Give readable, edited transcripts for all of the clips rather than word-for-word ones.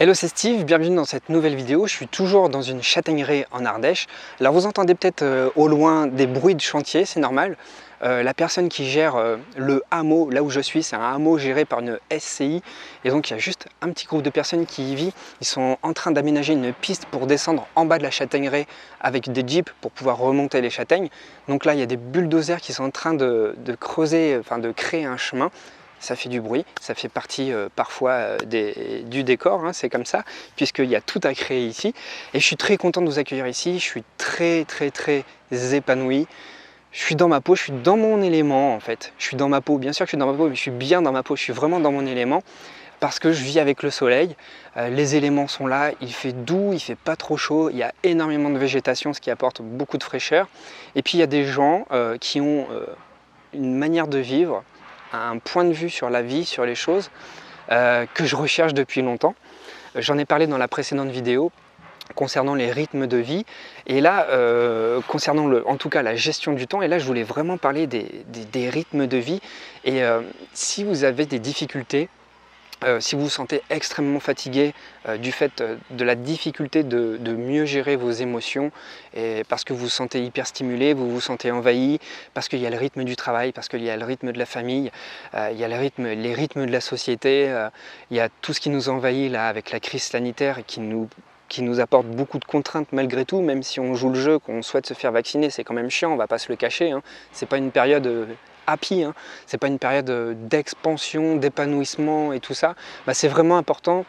Hello, c'est Steve, bienvenue dans cette nouvelle vidéo. Je suis toujours dans une châtaigneraie en Ardèche. Alors vous entendez peut-être au loin des bruits de chantier, c'est normal. La personne qui gère le hameau, là où je suis, c'est un hameau géré par une SCI. Et donc il y a juste un petit groupe de personnes qui y vit. Ils sont en train d'aménager une piste pour descendre en bas de la châtaigneraie avec des jeeps pour pouvoir remonter les châtaignes. Donc là, il y a des bulldozers qui sont en train de creuser, enfin de créer un chemin. Ça fait du bruit, ça fait partie parfois du décor, hein, c'est comme ça, puisqu'il y a tout à créer ici. Et je suis très content de vous accueillir ici, je suis très épanoui. Je suis dans ma peau, je suis dans mon élément en fait. Je suis dans ma peau, bien sûr que je suis dans ma peau, mais je suis bien dans ma peau, je suis vraiment dans mon élément. Parce que je vis avec le soleil, les éléments sont là, il fait doux, il fait pas trop chaud, il y a énormément de végétation, ce qui apporte beaucoup de fraîcheur. Et puis il y a des gens qui ont une manière de vivre, un point de vue sur la vie, sur les choses, que je recherche depuis longtemps. J'en ai parlé dans la précédente vidéo concernant les rythmes de vie, et là, concernant en tout cas la gestion du temps, et là je voulais vraiment parler des rythmes de vie, et si vous avez des difficultés, si vous vous sentez extrêmement fatigué du fait de la difficulté de mieux gérer vos émotions, et parce que vous vous sentez hyper stimulé, vous vous sentez envahi, parce qu'il y a le rythme du travail, parce qu'il y a le rythme de la famille, il y a les rythmes de la société, il y a tout ce qui nous envahit là avec la crise sanitaire et qui nous apporte beaucoup de contraintes malgré tout, même si on joue le jeu, qu'on souhaite se faire vacciner, c'est quand même chiant, on va pas se le cacher, hein. C'est pas une période happy, hein. C'est pas une période d'expansion, d'épanouissement et tout ça. Bah, c'est vraiment important,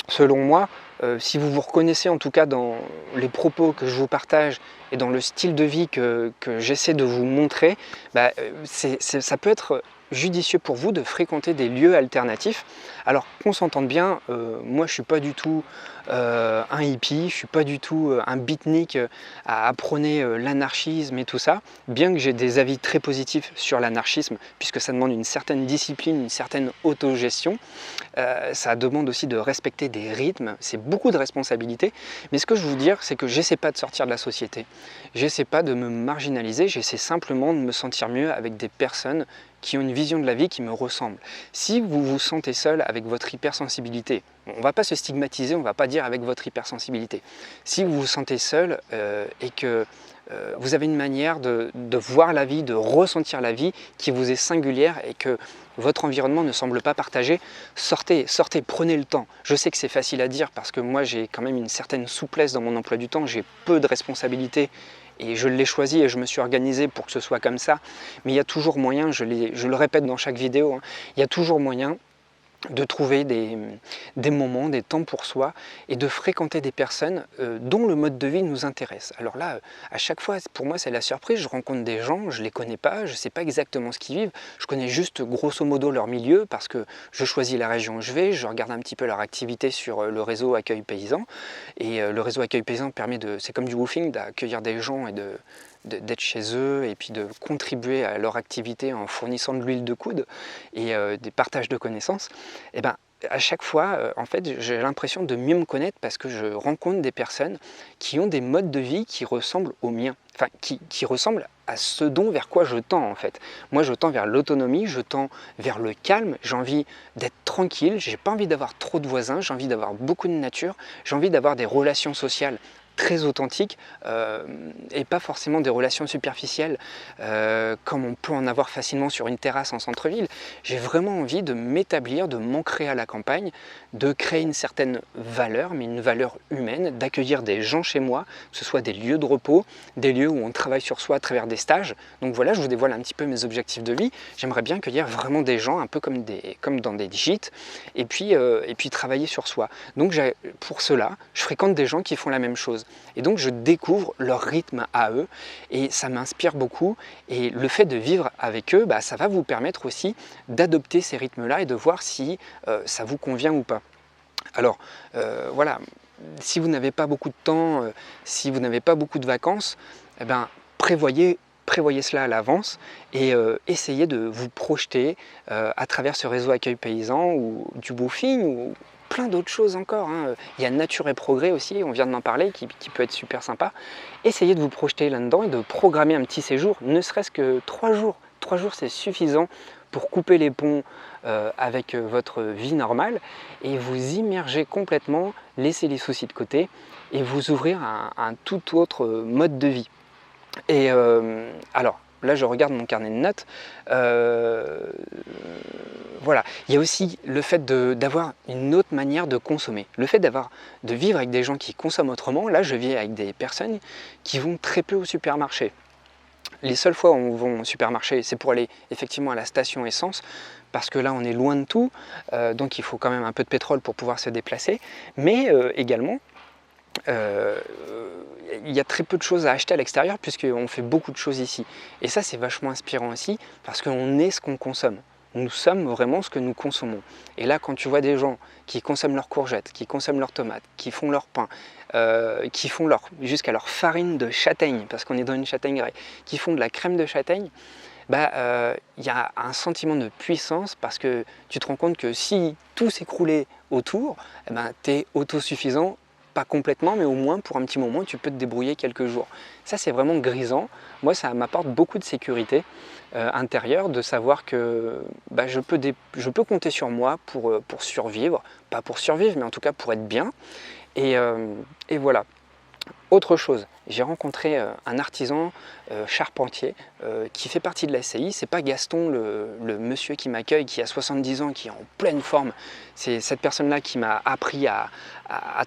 selon moi, si vous vous reconnaissez en tout cas dans les propos que je vous partage et dans le style de vie que j'essaie de vous montrer, bah, ça peut être judicieux pour vous de fréquenter des lieux alternatifs. Alors qu'on s'entende bien, moi je suis pas du tout un hippie, je suis pas du tout un beatnik à prôner l'anarchisme et tout ça, bien que j'ai des avis très positifs sur l'anarchisme, puisque ça demande une certaine discipline, une certaine autogestion, ça demande aussi de respecter des rythmes, c'est beaucoup de responsabilités, mais ce que je veux vous dire, c'est que j'essaie pas de sortir de la société, j'essaie pas de me marginaliser, j'essaie simplement de me sentir mieux avec des personnes qui ont une vision de la vie qui me ressemble. Si vous vous sentez seul avec votre hypersensibilité, on ne va pas se stigmatiser, on ne va pas dire avec votre hypersensibilité. Si vous vous sentez seul et que vous avez une manière de voir la vie, de ressentir la vie qui vous est singulière et que votre environnement ne semble pas partagé, sortez, prenez le temps. Je sais que c'est facile à dire parce que moi j'ai quand même une certaine souplesse dans mon emploi du temps, j'ai peu de responsabilités et je l'ai choisi et je me suis organisé pour que ce soit comme ça. Mais il y a toujours moyen, je le répète dans chaque vidéo, hein, il y a toujours moyen de trouver des moments, des temps pour soi et de fréquenter des personnes dont le mode de vie nous intéresse. Alors là, à chaque fois, pour moi, c'est la surprise. Je rencontre des gens, je ne les connais pas, je ne sais pas exactement ce qu'ils vivent. Je connais juste grosso modo leur milieu parce que je choisis la région où je vais, je regarde un petit peu leur activité sur le réseau Accueil Paysan. Et le réseau Accueil Paysan permet c'est comme du woofing, d'accueillir des gens et d'être chez eux et puis de contribuer à leur activité en fournissant de l'huile de coude et des partages de connaissances. Et ben, à chaque fois, en fait, j'ai l'impression de mieux me connaître parce que je rencontre des personnes qui ont des modes de vie qui ressemblent aux miens, enfin qui ressemblent à ce vers quoi je tends en fait. Moi, je tends vers l'autonomie, je tends vers le calme, j'ai envie d'être tranquille, j'ai pas envie d'avoir trop de voisins, j'ai envie d'avoir beaucoup de nature, j'ai envie d'avoir des relations sociales très authentiques et pas forcément des relations superficielles comme on peut en avoir facilement sur une terrasse en centre-ville. J'ai vraiment envie de m'établir, de m'ancrer à la campagne, de créer une certaine valeur, mais une valeur humaine, d'accueillir des gens chez moi, que ce soit des lieux de repos, des lieux où on travaille sur soi à travers des stages. Donc voilà, je vous dévoile un petit peu mes objectifs de vie. J'aimerais bien accueillir vraiment des gens, un peu comme dans des gîtes, et puis travailler sur soi. Donc pour cela, je fréquente des gens qui font la même chose. Et donc je découvre leur rythme à eux et ça m'inspire beaucoup. Et le fait de vivre avec eux, bah, ça va vous permettre aussi d'adopter ces rythmes-là et de voir si ça vous convient ou pas. Alors voilà, si vous n'avez pas beaucoup de temps, si vous n'avez pas beaucoup de vacances, eh ben, prévoyez cela à l'avance et essayez de vous projeter à travers ce réseau Accueil Paysan ou du woofing ou plein d'autres choses encore, hein. Il y a Nature et Progrès aussi, on vient d'en parler, qui peut être super sympa. Essayez de vous projeter là-dedans et de programmer un petit séjour, ne serait-ce que 3 jours. 3 jours, c'est suffisant pour couper les ponts avec votre vie normale et vous immerger complètement, laisser les soucis de côté et vous ouvrir à un tout autre mode de vie. Et alors, là je regarde mon carnet de notes, voilà, il y a aussi le fait d'avoir une autre manière de consommer, le fait de vivre avec des gens qui consomment autrement. Là je vis avec des personnes qui vont très peu au supermarché. Les seules fois où on va au supermarché, c'est pour aller effectivement à la station essence, parce que là on est loin de tout, donc il faut quand même un peu de pétrole pour pouvoir se déplacer, mais également il y a très peu de choses à acheter à l'extérieur puisqu'on fait beaucoup de choses ici. Et ça c'est vachement inspirant aussi parce qu'on est ce qu'on consomme. Nous sommes vraiment ce que nous consommons. Et là quand tu vois des gens qui consomment leurs courgettes, qui consomment leurs tomates, qui font leur pain, qui font jusqu'à leur farine de châtaigne, parce qu'on est dans une châtaigneraie, qui font de la crème de châtaigne, y a un sentiment de puissance parce que tu te rends compte que si tout s'écroulait autour, tu es autosuffisant. Pas complètement, mais au moins pour un petit moment, tu peux te débrouiller quelques jours. Ça, c'est vraiment grisant. Moi, ça m'apporte beaucoup de sécurité intérieure, de savoir que je peux compter sur moi pour survivre. Pas pour survivre, mais en tout cas pour être bien. Et voilà. Autre chose, j'ai rencontré un artisan charpentier qui fait partie de la SCI. C'est pas Gaston, le monsieur qui m'accueille, qui a 70 ans, qui est en pleine forme. C'est cette personne-là qui m'a appris à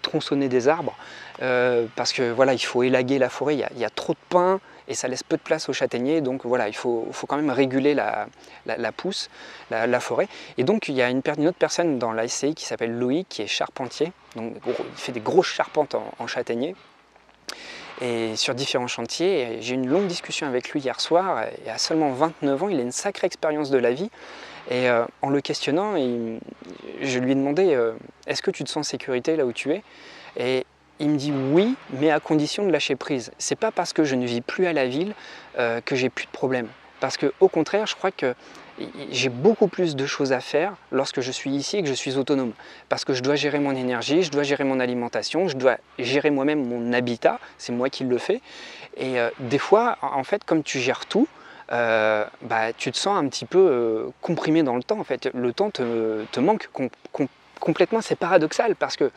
tronçonner des arbres parce que voilà, il faut élaguer la forêt. Il y a trop de pins et ça laisse peu de place aux châtaigniers. Donc voilà, il faut quand même réguler la pousse, la forêt. Et donc il y a une autre personne dans la SCI qui s'appelle Loïc, qui est charpentier. Donc il fait des grosses charpentes en châtaignier. Et sur différents chantiers, j'ai eu une longue discussion avec lui hier soir, et à seulement 29 ans, il a une sacrée expérience de la vie, et en le questionnant, je lui ai demandé est-ce que tu te sens en sécurité là où tu es? Et il me dit oui, mais à condition de lâcher prise. C'est pas parce que je ne vis plus à la ville que j'ai plus de problèmes, parce que au contraire, je crois que j'ai beaucoup plus de choses à faire lorsque je suis ici et que je suis autonome. Parce que je dois gérer mon énergie, je dois gérer mon alimentation, je dois gérer moi-même mon habitat, c'est moi qui le fais. Et des fois, en fait, comme tu gères tout, tu te sens un petit peu comprimé dans le temps. En fait, le temps te manque complètement, c'est paradoxal parce que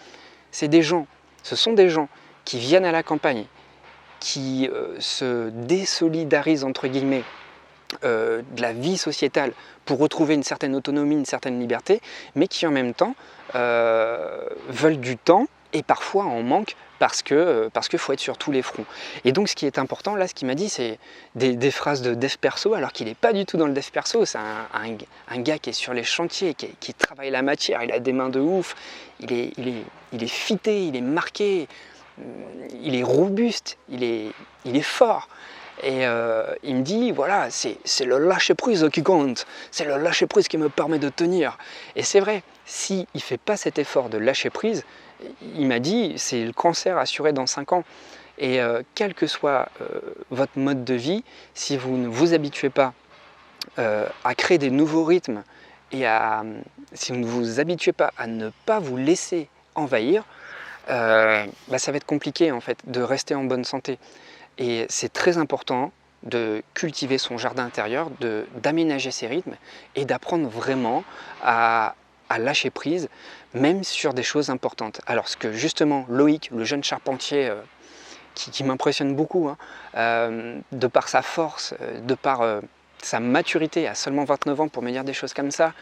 ce sont des gens qui viennent à la campagne, qui se désolidarisent entre guillemets de la vie sociétale pour retrouver une certaine autonomie, une certaine liberté, mais qui en même temps veulent du temps et parfois en manquent parce que faut être sur tous les fronts. Et donc ce qui est important, là ce qu'il m'a dit, c'est des phrases de dev perso, alors qu'il n'est pas du tout dans le dev perso, c'est un gars qui est sur les chantiers, qui travaille la matière, il a des mains de ouf, il est fité, il est marqué, il est robuste, il est fort. Et il me dit, voilà, c'est le lâcher-prise qui compte, c'est le lâcher-prise qui me permet de tenir. Et c'est vrai, s'il ne fait pas cet effort de lâcher-prise, il m'a dit, c'est le cancer assuré dans 5 ans. Et quel que soit votre mode de vie, si vous ne vous habituez pas à créer des nouveaux rythmes et si vous ne vous habituez pas à ne pas vous laisser envahir, ça va être compliqué en fait de rester en bonne santé. Et c'est très important de cultiver son jardin intérieur, d'aménager ses rythmes et d'apprendre vraiment à lâcher prise, même sur des choses importantes. Alors ce que justement Loïc, le jeune charpentier qui m'impressionne beaucoup, de par sa force, de par sa maturité à seulement 29 ans pour me dire des choses comme ça,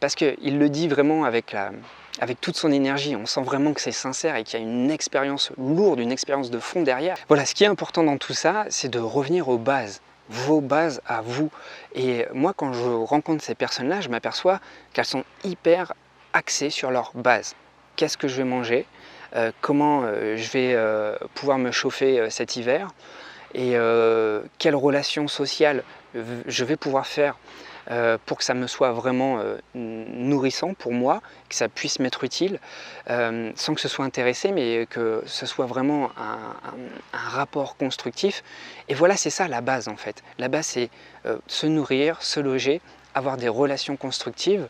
parce qu'il le dit vraiment avec toute son énergie, on sent vraiment que c'est sincère et qu'il y a une expérience lourde, une expérience de fond derrière. Voilà, ce qui est important dans tout ça, c'est de revenir aux bases, vos bases à vous. Et moi, quand je rencontre ces personnes-là, je m'aperçois qu'elles sont hyper axées sur leurs bases. Qu'est-ce que je vais manger? Comment je vais pouvoir me chauffer cet hiver? Et quelles relations sociales je vais pouvoir faire pour que ça me soit vraiment nourrissant pour moi, que ça puisse m'être utile, sans que ce soit intéressé, mais que ce soit vraiment un rapport constructif. Et voilà, c'est ça la base en fait. La base, c'est se nourrir, se loger, avoir des relations constructives.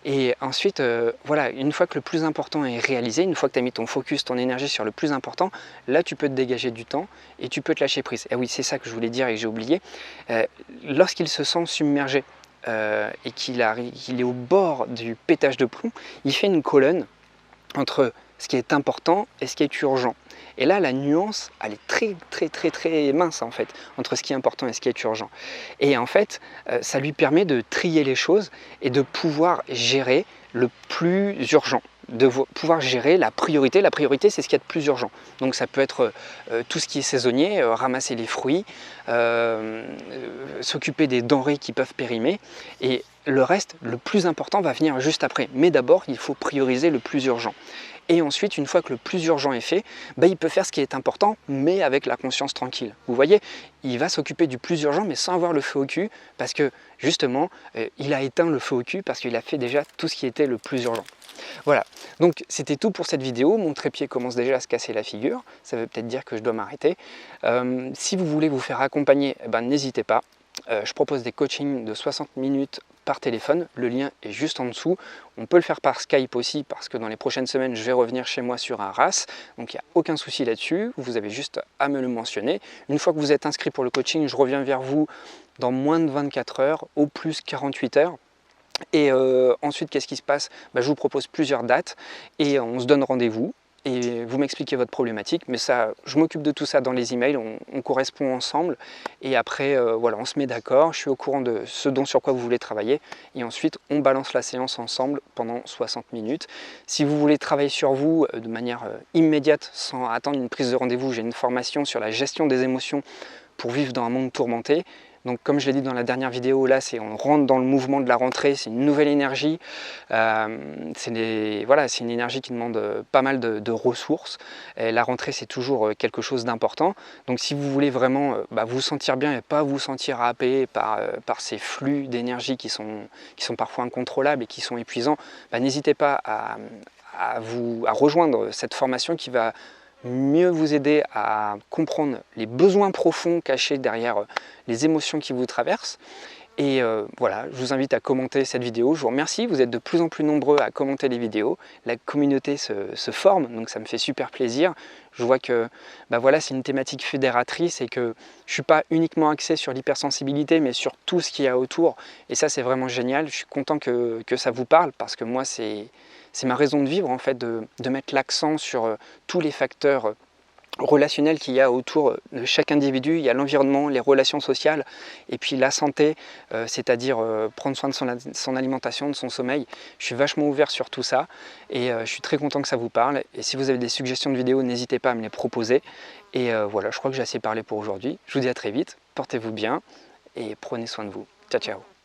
Et ensuite, voilà, une fois que le plus important est réalisé, une fois que tu as mis ton focus, ton énergie sur le plus important, là tu peux te dégager du temps et tu peux te lâcher prise. Et oui, c'est ça que je voulais dire et que j'ai oublié. Lorsqu'il se sent submergé et qu'il est au bord du pétage de plomb, il fait une colonne entre ce qui est important et ce qui est urgent. Et là, la nuance, elle est très mince en fait, entre ce qui est important et ce qui est urgent. Et en fait, ça lui permet de trier les choses et de pouvoir gérer le plus urgent, de pouvoir gérer la priorité. La priorité, c'est ce qu'il y a de plus urgent. Donc ça peut être tout ce qui est saisonnier, ramasser les fruits, s'occuper des denrées qui peuvent périmer, et le reste, le plus important, va venir juste après. Mais d'abord, il faut prioriser le plus urgent. Et ensuite, une fois que le plus urgent est fait, il peut faire ce qui est important, mais avec la conscience tranquille. Vous voyez, il va s'occuper du plus urgent, mais sans avoir le feu au cul, parce que justement, il a éteint le feu au cul, parce qu'il a fait déjà tout ce qui était le plus urgent. Voilà, donc c'était tout pour cette vidéo. Mon trépied commence déjà à se casser la figure, ça veut peut-être dire que je dois m'arrêter. Si vous voulez vous faire accompagner, n'hésitez pas. Je propose des coachings de 60 minutes par téléphone, le lien est juste en dessous. On peut le faire par Skype aussi, parce que dans les prochaines semaines, je vais revenir chez moi sur Arras, donc il n'y a aucun souci là-dessus, vous avez juste à me le mentionner. Une fois que vous êtes inscrit pour le coaching, je reviens vers vous dans moins de 24 heures, au plus 48 heures. Et ensuite, qu'est-ce qui se passe? Je vous propose plusieurs dates et on se donne rendez-vous. Et vous m'expliquez votre problématique, mais ça, je m'occupe de tout ça dans les emails, on correspond ensemble, et après, voilà, on se met d'accord, je suis au courant de ce sur quoi vous voulez travailler, et ensuite, on balance la séance ensemble pendant 60 minutes. Si vous voulez travailler sur vous de manière immédiate, sans attendre une prise de rendez-vous, j'ai une formation sur la gestion des émotions pour vivre dans un monde tourmenté. Donc comme je l'ai dit dans la dernière vidéo, là on rentre dans le mouvement de la rentrée, c'est une nouvelle énergie, c'est une énergie qui demande pas mal de ressources, et la rentrée c'est toujours quelque chose d'important. Donc si vous voulez vraiment vous sentir bien et pas vous sentir happé par ces flux d'énergie qui sont parfois incontrôlables et qui sont épuisants, n'hésitez pas à rejoindre cette formation qui va mieux vous aider à comprendre les besoins profonds cachés derrière les émotions qui vous traversent. Et voilà, je vous invite à commenter cette vidéo. Je vous remercie, vous êtes de plus en plus nombreux à commenter les vidéos. La communauté se forme, donc ça me fait super plaisir. Je vois que voilà, c'est une thématique fédératrice et que je ne suis pas uniquement axé sur l'hypersensibilité, mais sur tout ce qu'il y a autour. Et ça, c'est vraiment génial. Je suis content que ça vous parle, parce que moi, c'est ma raison de vivre, en fait, de mettre l'accent sur tous les facteurs relationnel qu'il y a autour de chaque individu. Il y a l'environnement, les relations sociales, et puis la santé, c'est-à-dire prendre soin de son alimentation, de son sommeil. Je suis vachement ouvert sur tout ça, et je suis très content que ça vous parle. Et si vous avez des suggestions de vidéos, n'hésitez pas à me les proposer. Et voilà, je crois que j'ai assez parlé pour aujourd'hui. Je vous dis à très vite, portez-vous bien, et prenez soin de vous. Ciao, ciao.